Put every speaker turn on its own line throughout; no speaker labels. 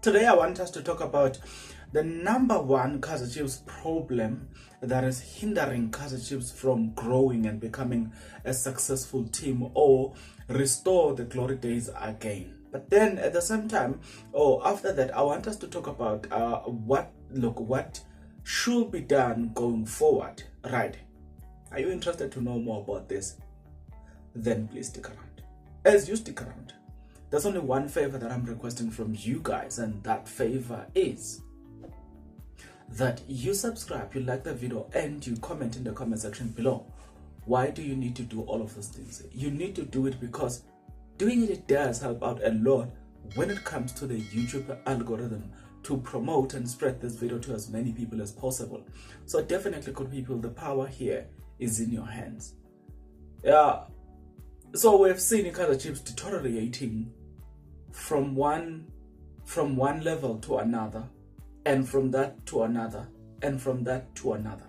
Today I want us to talk about the number one Kaizer Chiefs problem that is hindering Kaizer Chiefs from growing and becoming a successful team or restore the glory days again. But then at the same time, after that, I want us to talk about what should be done going forward. Right? Are you interested to know more about this? Then please stick around. As you stick around, there's only one favor that I'm requesting from you guys, and that favor is that you subscribe, you like the video, and you comment in the comment section below. Why do you need to do all of those things? You need to do it because doing it does help out a lot when it comes to the YouTube algorithm to promote and spread this video to as many people as possible. So definitely, good people, the power here is in your hands. Yeah. So we've seen Kaizer Chiefs deteriorating from one level to another, and from that to another, and from that to another.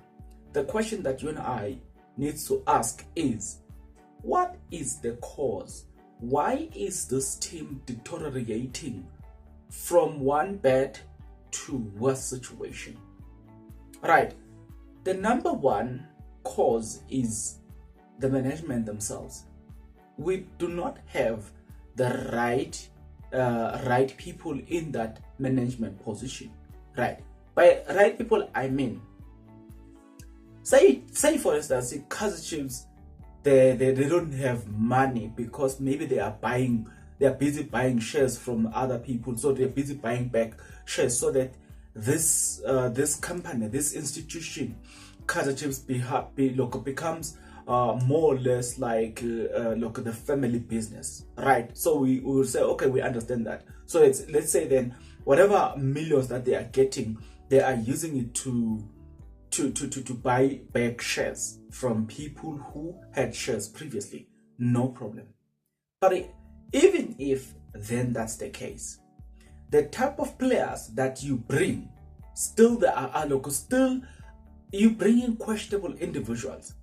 The question that you and I need to ask is, what is the cause? Why is this team deteriorating from one bad to worse situation? Right. The number one cause is the management themselves. We do not have the right people in that management position. Right. By right people, I mean, say for instance, Kaizer Chiefs, they don't have money because maybe they are busy buying shares from other people, so they're busy buying back shares so that this company, this institution, Kaizer Chiefs becomes more or less like the family business, right? So we will say, okay, we understand that. So let's say then whatever millions that they are getting, they are using it to buy back shares from people who had shares previously. No problem. But even if then that's the case, the type of players that you bring, still you bring in questionable individuals.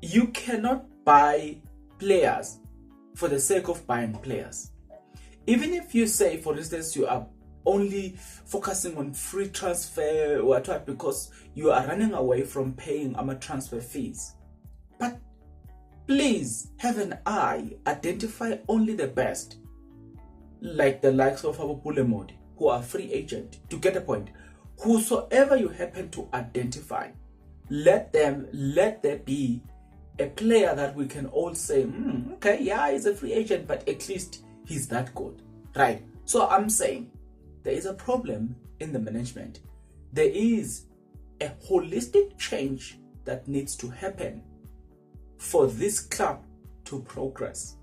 You cannot buy players for the sake of buying players. Even if you say, for instance, you are only focusing on free transfer or what, because you are running away from paying transfer fees. But please have an eye, identify only the best, like the likes of our Bulemodi, who are free agent, to get a point. Whosoever you happen to identify, let there be a player that we can all say, okay, yeah, he's a free agent, but at least he's that good, right? So I'm saying there is a problem in the management. There is a holistic change that needs to happen for this club to progress.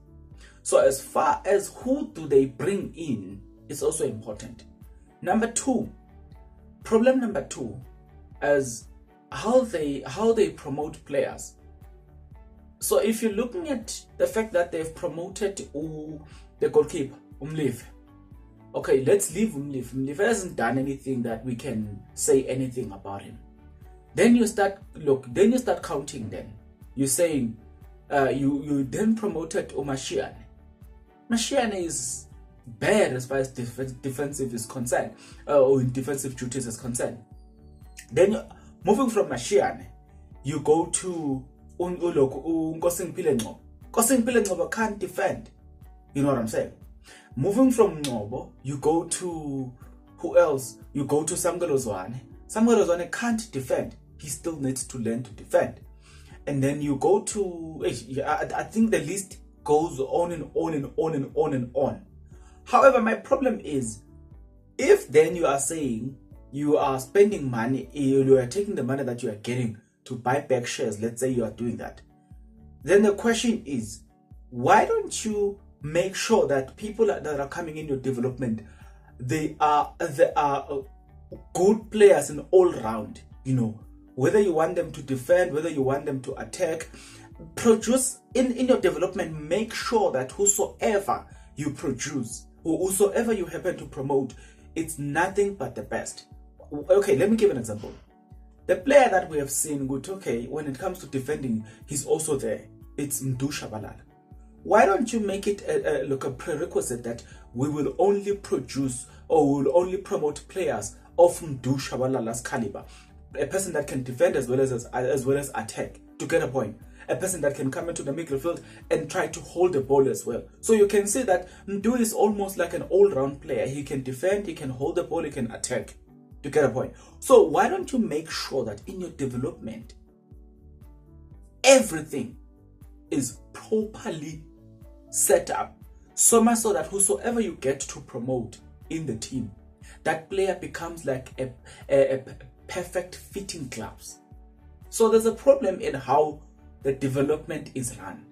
So as far as who do they bring in is also important. Problem number two is how they promote players. So if you're looking at the fact that they've promoted the goalkeeper, Umlefe. Okay, let's leave Umlefe. Umlefe hasn't done anything that we can say anything about him. Then you start counting. Then you're saying you then promoted Mashiane. Mashiane is bad as far as defensive is concerned, or in defensive duties is concerned. Then moving from Mashiane, you go to Nkosingphile Ngcobo can't defend. You know what I'm saying? Moving from Ngcobo, you go to who else? You go to Samuel Ozwane. Samuel Ozwane can't defend. He still needs to learn to defend. And then you go to, I think the list goes on and on and on and on and on. However, my problem is, if then you are saying you are spending money, you are taking the money that you are getting to buy back shares, let's say you are doing that, then the question is, why don't you make sure that people that are coming in your development, they are good players in all round, whether you want them to defend, whether you want them to attack, produce in your development, make sure that whosoever you produce or whosoever you happen to promote, it's nothing but the best. Okay, let me give an example. The player that we have seen, when it comes to defending, he's also there. It's Mdu Shabalala. Why don't you make it a prerequisite that we will only produce or will only promote players of Mdu Shabalala's caliber. A person that can defend as well as attack, to get a point. A person that can come into the midfield and try to hold the ball as well. So you can see that Mdu is almost like an all-round player. He can defend, he can hold the ball, he can attack, to get a point. So why don't you make sure that in your development, everything is properly set up, so much so that whosoever you get to promote in the team, that player becomes like a perfect fitting gloves. So there's a problem in how the development is run.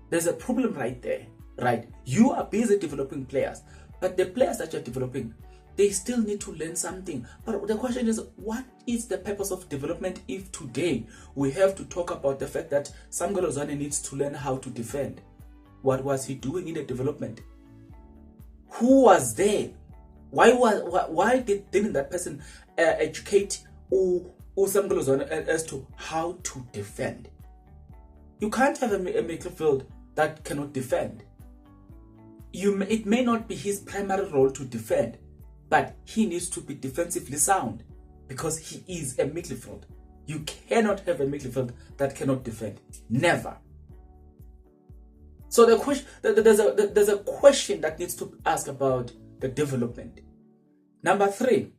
There's a problem right there, right? You are busy developing players, but the players that you're developing, they still need to learn something. But the question is, what is the purpose of development if today we have to talk about the fact that Samgolo Zwane needs to learn how to defend? What was he doing in the development? Who was there? Why didn't that person educate Samgolo Zwane as to how to defend? You can't have a midfield that cannot defend. It may not be his primary role to defend, but he needs to be defensively sound because he is a midfield. You cannot have a midfield that cannot defend. Never. So there's a question that needs to ask about the development. Number 3,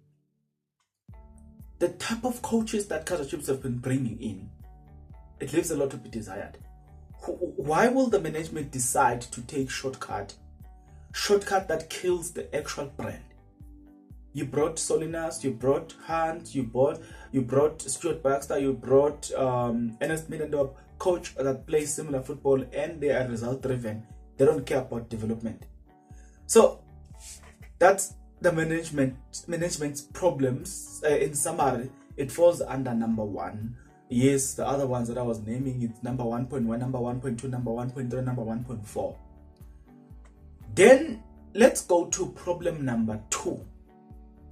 the type of coaches that Kaizer Chiefs have been bringing in, it leaves a lot to be desired. Why will the management decide to take shortcut that kills the actual brand? You brought Solinas, you brought Hunt, you brought Stuart Baxter, you brought Ernest Middendorp, coach that plays similar football, and they are result driven. They don't care about development. So that's the management's problems. In summary, it falls under number 1. Yes, the other ones that I was naming, it's number 1.1, number 1.2, number 1.3, number 1.4. Then let's go to problem number 2,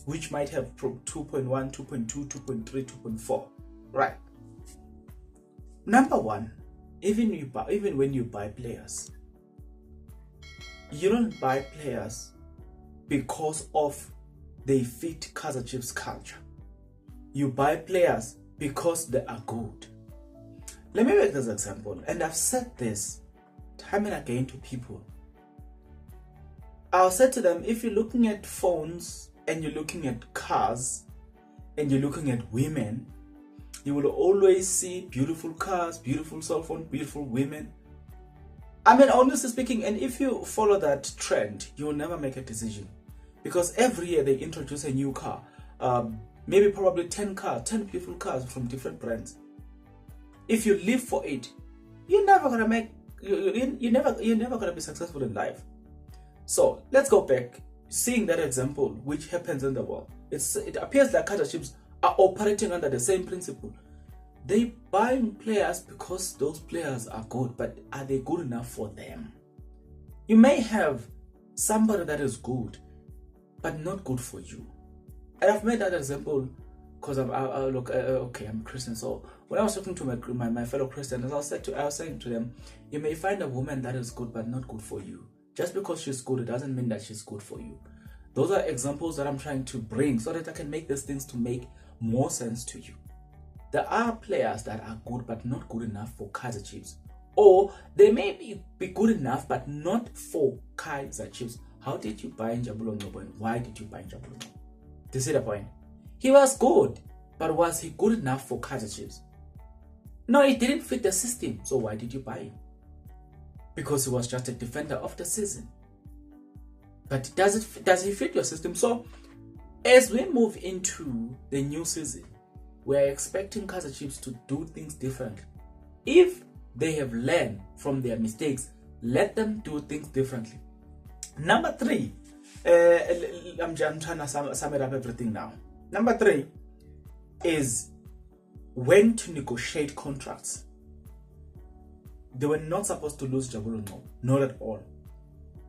which might have 2.1, 2.2, 2.3, 2.4. Right. Number 1, even when you buy players, you don't buy players because of they fit Kaizer Chiefs culture. You buy players because they are good. Let me make this example, and I've said this time and again to people. I'll say to them, if you're looking at phones and you're looking at cars and you're looking at women, you will always see beautiful cars, beautiful cell phone, beautiful women. I mean, honestly speaking, and if you follow that trend, you will never make a decision. Because every year they introduce a new car. Maybe probably 10 beautiful cars from different brands. If you live for it, you're never gonna be successful in life. So let's go back, seeing that example which happens in the world. It appears like Kaizer Chiefs are operating under the same principle. They buying players because those players are good, but are they good enough for them? You may have somebody that is good, but not good for you. And I've made that example because I'm Christian. So when I was talking to my fellow Christians, I was saying to them, you may find a woman that is good but not good for you. Just because she's good, it doesn't mean that she's good for you. Those are examples that I'm trying to bring so that I can make these things to make more sense to you. There are players that are good but not good enough for Kaizer Chiefs. Or they may be good enough but not for Kaizer Chiefs. How did you buy Njabulo Ngcobo and why did you buy Njabulo Ngcobo? Do you see the point? He was good, but was he good enough for Kaizer Chiefs? No, he didn't fit the system. So why did you buy him? Because he was just a defender of the season. But does he fit your system? So as we move into the new season, we're expecting Kaizer Chiefs to do things differently. If they have learned from their mistakes, let them do things differently. Number 3, I'm trying to sum it up everything now. Number 3 is when to negotiate contracts. They were not supposed to lose Njabulo Ngcobo, not at all.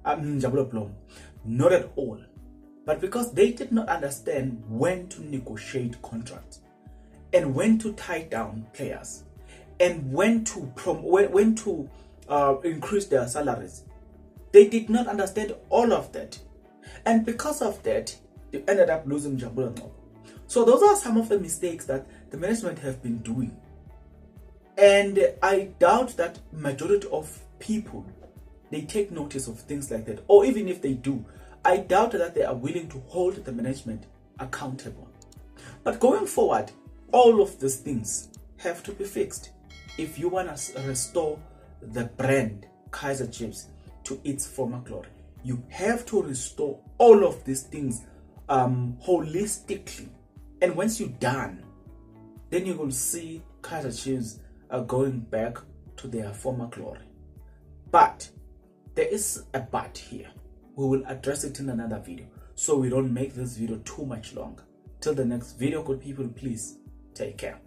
Njabulo Blom, not at all. But because they did not understand when to negotiate contracts and when to tie down players and when to increase their salaries, they did not understand all of that. And because of that, they ended up losing Jabula Ngobo. So those are some of the mistakes that the management have been doing. And I doubt that majority of people, they take notice of things like that. Or even if they do, I doubt that they are willing to hold the management accountable. But going forward, all of these things have to be fixed if you want to restore the brand Kaizer Chiefs to its former glory. You have to restore all of these things holistically. And once you're done, then you will see Kaizer Chiefs are going back to their former glory. But there is a but here. We will address it in another video, so we don't make this video too much longer. Till the next video, good people, please take care.